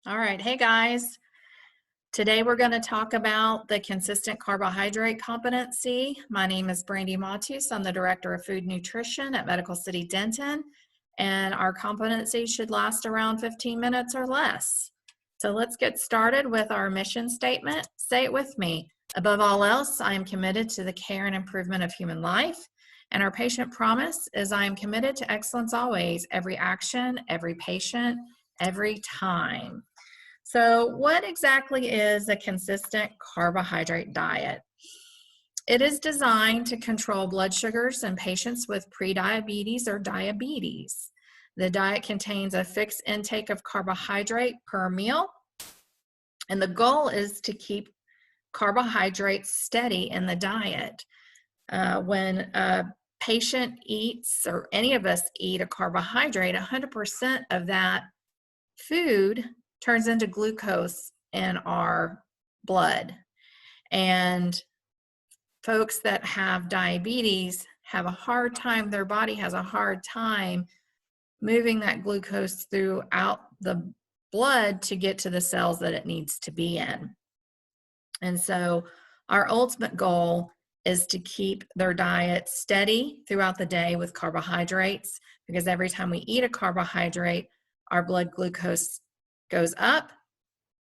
All right, hey guys. Today we're going to talk about the consistent carbohydrate competency. My name is Brandy Matus. I'm the Director of Food Nutrition at Medical City Denton, and our competency should last around 15 minutes or less. So let's get started with our mission statement. Say it with me. Above all else, I am committed to the care and improvement of human life. And our patient promise is I am committed to excellence always, every action, every patient, every time. So what exactly is a consistent carbohydrate diet? It is designed to control blood sugars in patients with prediabetes or diabetes. The diet contains a fixed intake of carbohydrate per meal, and the goal is to keep carbohydrates steady in the diet. When a patient eats, or any of us eat a carbohydrate, 100% of that food turns into glucose in our blood. And folks that have diabetes have a hard time, their body has a hard time moving that glucose throughout the blood to get to the cells that it needs to be in. And so our ultimate goal is to keep their diet steady throughout the day with carbohydrates, because every time we eat a carbohydrate, our blood glucose goes up,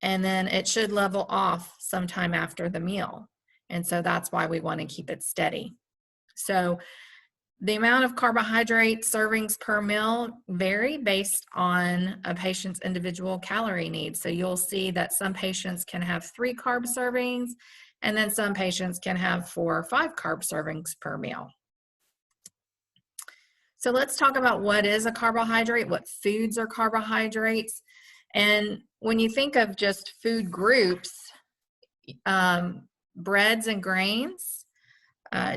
and then it should level off sometime after the meal. And so that's why we want to keep it steady. So the amount of carbohydrate servings per meal vary based on a patient's individual calorie needs. So you'll see that some patients can have 3 carb servings, and then some patients can have 4 or 5 carb servings per meal. So let's talk about what is a carbohydrate, what foods are carbohydrates. And when you think of just food groups, breads and grains,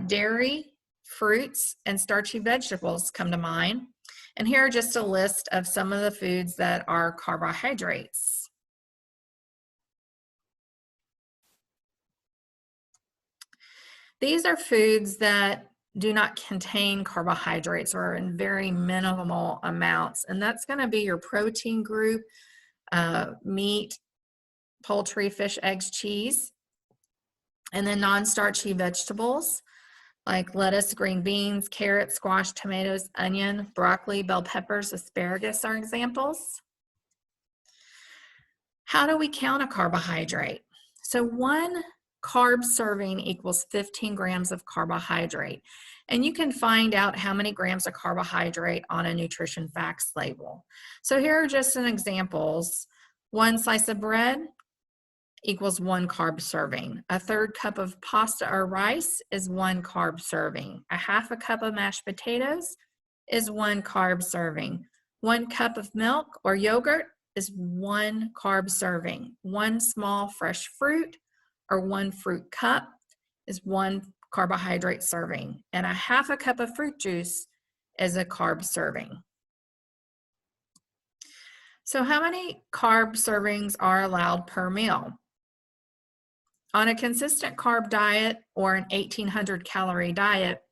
dairy, fruits, and starchy vegetables come to mind. And here are just a list of some of the foods that are carbohydrates. These are foods that do not contain carbohydrates or in very minimal amounts. And that's going to be your protein group, meat, poultry, fish, eggs, cheese, and then non-starchy vegetables like lettuce, green beans, carrots, squash, tomatoes, onion, broccoli, bell peppers, asparagus are examples. How do we count a carbohydrate? So 1 carb serving equals 15 grams of carbohydrate. And you can find out how many grams of carbohydrate on a nutrition facts label. So here are just some examples. 1 slice of bread equals 1 carb serving. A 1/3 cup of pasta or rice is 1 carb serving. A 1/2 cup of mashed potatoes is 1 carb serving. 1 cup of milk or yogurt is 1 carb serving. 1 small fresh fruit or 1 fruit cup is 1 carbohydrate serving. And a 1/2 cup of fruit juice is a carb serving. So how many carb servings are allowed per meal? On a consistent carb diet or an 1,800 calorie diet,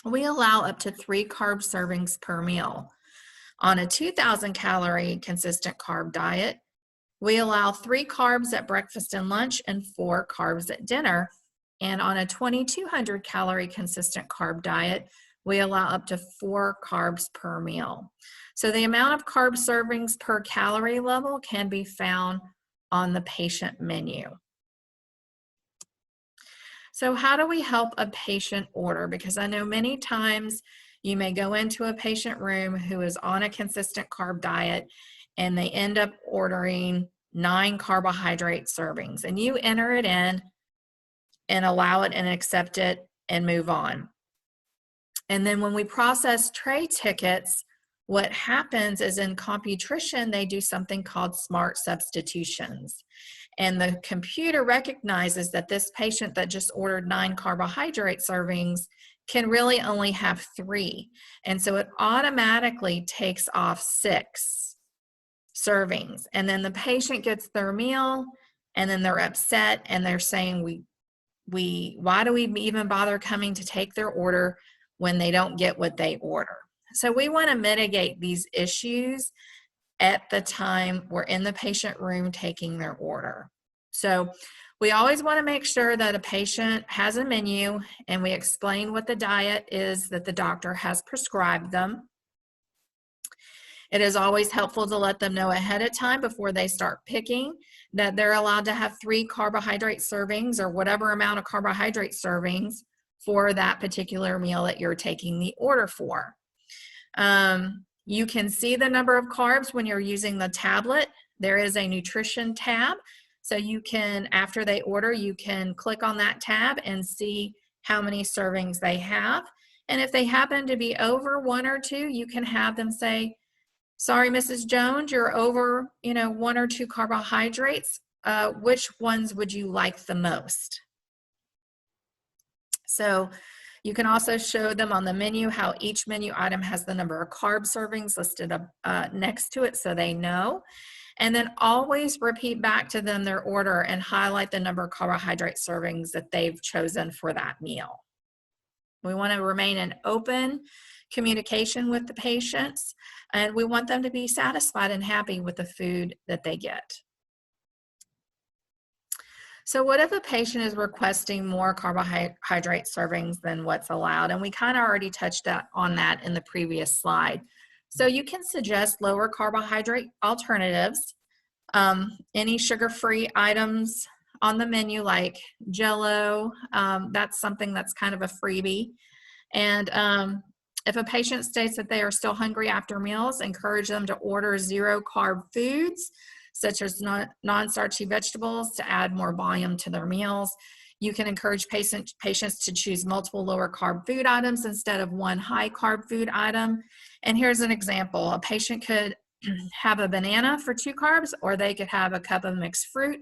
we allow up to 3 carb servings per meal. On a 2,000 calorie consistent carb diet, we allow 3 carbs at breakfast and lunch and 4 carbs at dinner. And on a 2,200 calorie consistent carb diet, we allow up to 4 carbs per meal. So the amount of carb servings per calorie level can be found on the patient menu. So how do we help a patient order? Because I know many times you may go into a patient room who is on a consistent carb diet and they end up ordering 9 carbohydrate servings, and you enter it in and allow it and accept it and move on. And then when we process tray tickets, what happens is in Computrition, they do something called smart substitutions. And the computer recognizes that this patient that just ordered 9 carbohydrate servings can really only have 3. And so it automatically takes off 6 servings. And then the patient gets their meal, and then they're upset, and they're saying, why do we even bother coming to take their order when they don't get what they order? So we want to mitigate these issues at the time we're in the patient room taking their order. So we always want to make sure that a patient has a menu and we explain what the diet is that the doctor has prescribed them. It is always helpful to let them know ahead of time before they start picking that they're allowed to have 3 carbohydrate servings or whatever amount of carbohydrate servings for that particular meal that you're taking the order for. You can see the number of carbs when you're using the tablet. There is a nutrition tab. So you can, after they order, you can click on that tab and see how many servings they have. And if they happen to be over 1 or 2, you can have them say, sorry, Mrs. Jones, you're over, 1 or 2 carbohydrates. Which ones would you like the most? So you can also show them on the menu how each menu item has the number of carb servings listed next to it so they know. And then always repeat back to them their order and highlight the number of carbohydrate servings that they've chosen for that meal. We want to remain in open communication with the patients, and we want them to be satisfied and happy with the food that they get. So what if a patient is requesting more carbohydrate servings than what's allowed? And we kind of already touched on that in the previous slide. So you can suggest lower carbohydrate alternatives, any sugar-free items on the menu like Jell-O, that's something that's kind of a freebie. And if a patient states that they are still hungry after meals, encourage them to order 0-carb foods, such as non-starchy vegetables to add more volume to their meals. You can encourage patients to choose multiple lower carb food items instead of one high carb food item. And here's an example. A patient could have a banana for 2 carbs, or they could have a cup of mixed fruit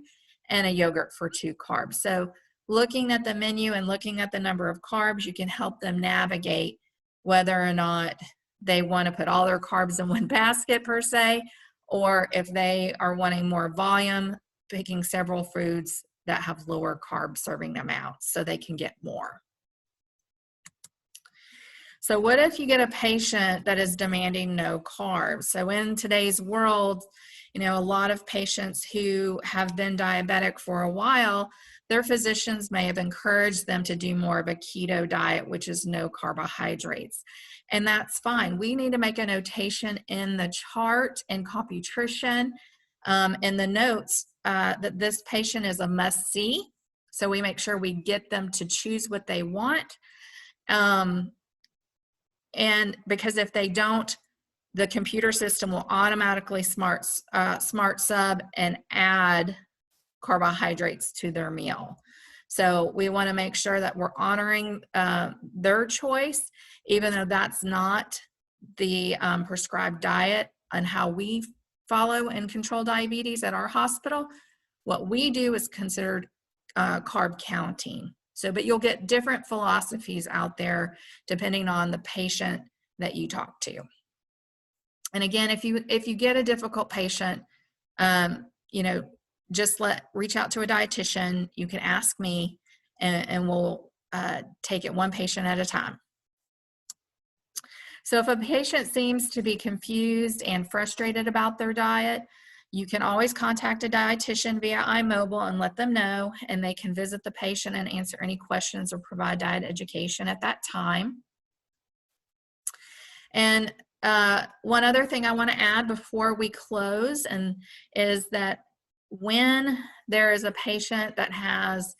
and a yogurt for 2 carbs. So looking at the menu and looking at the number of carbs, you can help them navigate whether or not they want to put all their carbs in one basket per se, or if they are wanting more volume, picking several foods that have lower carb serving amounts so they can get more. So what if you get a patient that is demanding no carbs? So in today's world, a lot of patients who have been diabetic for a while, their physicians may have encouraged them to do more of a keto diet, which is no carbohydrates. And that's fine. We need to make a notation in the chart in Competency in the notes that this patient is a must-see. So we make sure we get them to choose what they want. And because if they don't, the computer system will automatically smart sub and add carbohydrates to their meal. So we want to make sure that we're honoring their choice, even though that's not the prescribed diet and how we follow and control diabetes at our hospital. What we do is considered carb counting. So, but you'll get different philosophies out there depending on the patient that you talk to. And again, if you get a difficult patient, just reach out to a dietitian. You can ask me, and we'll take it one patient at a time. So if a patient seems to be confused and frustrated about their diet, you can always contact a dietitian via iMobile and let them know, and they can visit the patient and answer any questions or provide diet education at that time. And one other thing I want to add before we close is that when there is a patient that has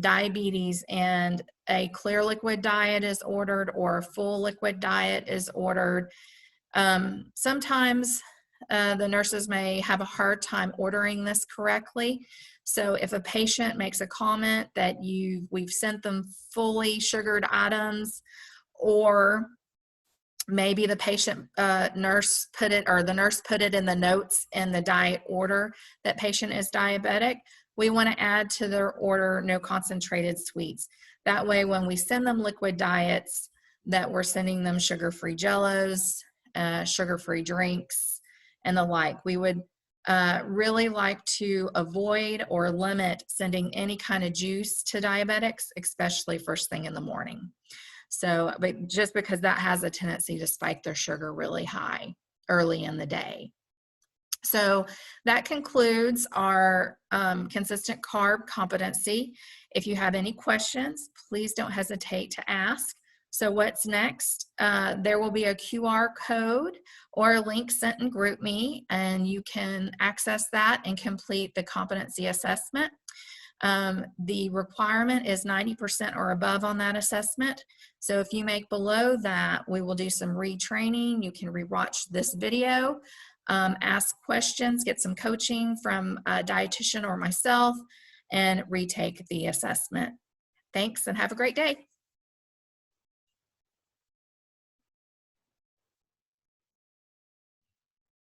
diabetes and a clear liquid diet is ordered or a full liquid diet is ordered, sometimes the nurses may have a hard time ordering this correctly. So if a patient makes a comment that we've sent them fully sugared items, or maybe the patient nurse put it in the notes in the diet order that patient is diabetic, we want to add to their order no concentrated sweets. That way when we send them liquid diets, that we're sending them sugar-free Jell-Os, sugar-free drinks, and the like. We would really like to avoid or limit sending any kind of juice to diabetics, especially first thing in the morning. So, but just because that has a tendency to spike their sugar really high. early in the day. So that concludes our consistent carb competency. If you have any questions, please don't hesitate to ask. So what's next? There will be a QR code or a link sent in GroupMe, and you can access that and complete the competency assessment. The requirement is 90% or above on that assessment. So if you make below that, we will do some retraining. You can rewatch this video, ask questions, get some coaching from a dietitian or myself, and retake the assessment. Thanks and have a great day.